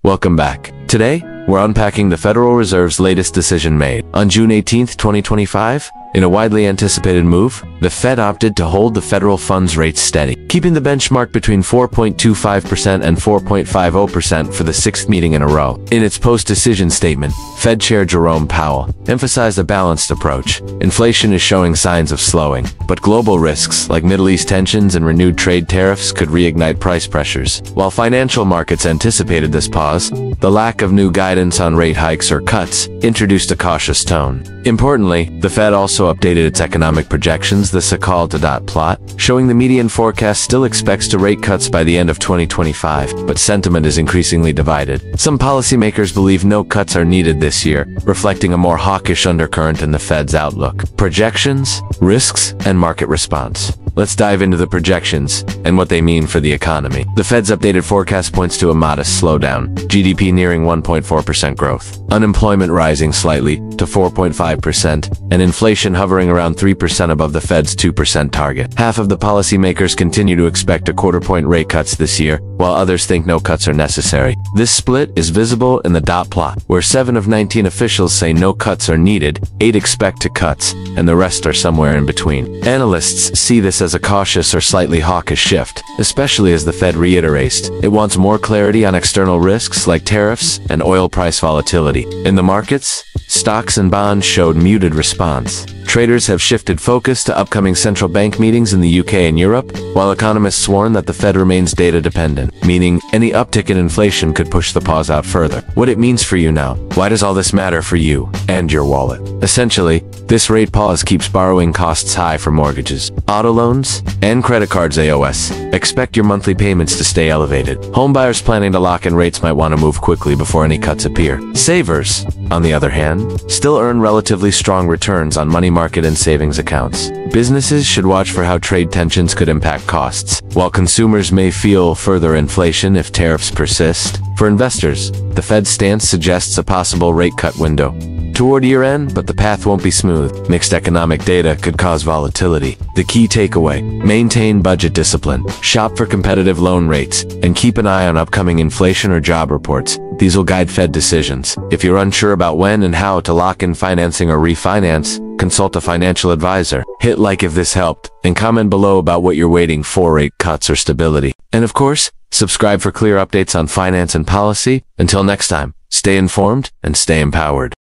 Welcome back. Today, we're unpacking the Federal Reserve's latest decision made. On June 18, 2025, in a widely anticipated move, the Fed opted to hold the federal funds rate steady, keeping the benchmark between 4.25% and 4.50% for the sixth meeting in a row. In its post-decision statement, Fed Chair Jerome Powell emphasized a balanced approach. Inflation is showing signs of slowing, but global risks like Middle East tensions and renewed trade tariffs could reignite price pressures. While financial markets anticipated this pause, the lack of new guidance on rate hikes or cuts introduced a cautious tone. Importantly, the Fed also updated its economic projections, the so-called dot plot, showing the median forecast still expects to rate cuts by the end of 2025, but sentiment is increasingly divided. Some policymakers believe no cuts are needed this year, reflecting a more hawkish undercurrent in the Fed's outlook. Projections, risks, and market response. Let's dive into the projections and what they mean for the economy. The Fed's updated forecast points to a modest slowdown, GDP nearing 1.4% growth, unemployment rising slightly to 4.5%, and inflation hovering around 3% above the Fed's 2% target. Half of the policymakers continue to expect a quarter-point rate cuts this year, while others think no cuts are necessary. This split is visible in the dot plot, where 7 of 19 officials say no cuts are needed, 8 expect to cuts, and the rest are somewhere in between. Analysts see this as a cautious or slightly hawkish shift, especially as the Fed reiterates it wants more clarity on external risks like tariffs and oil price volatility. In the markets, stocks and bonds showed muted response. Traders have shifted focus to upcoming central bank meetings in the UK and Europe, while economists warn that the Fed remains data-dependent, meaning any uptick in inflation could push the pause out further. What it means for you now. Why does all this matter for you and your wallet? Essentially, this rate pause keeps borrowing costs high for mortgages, auto loans, and credit cards AOS. Expect your monthly payments to stay elevated. Homebuyers planning to lock in rates might want to move quickly before any cuts appear. Savers, on the other hand, still earn relatively strong returns on money market and savings accounts. Businesses should watch for how trade tensions could impact costs, while consumers may feel further inflation if tariffs persist. For investors, the Fed's stance suggests a possible rate cut window toward year-end, but the path won't be smooth. Mixed economic data could cause volatility. The key takeaway: maintain budget discipline, shop for competitive loan rates, and keep an eye on upcoming inflation or job reports. These will guide Fed decisions. If you're unsure about when and how to lock in financing or refinance, consult a financial advisor. Hit like if this helped, and comment below about what you're waiting for: rate cuts or stability. And of course, subscribe for clear updates on finance and policy. Until next time, stay informed and stay empowered.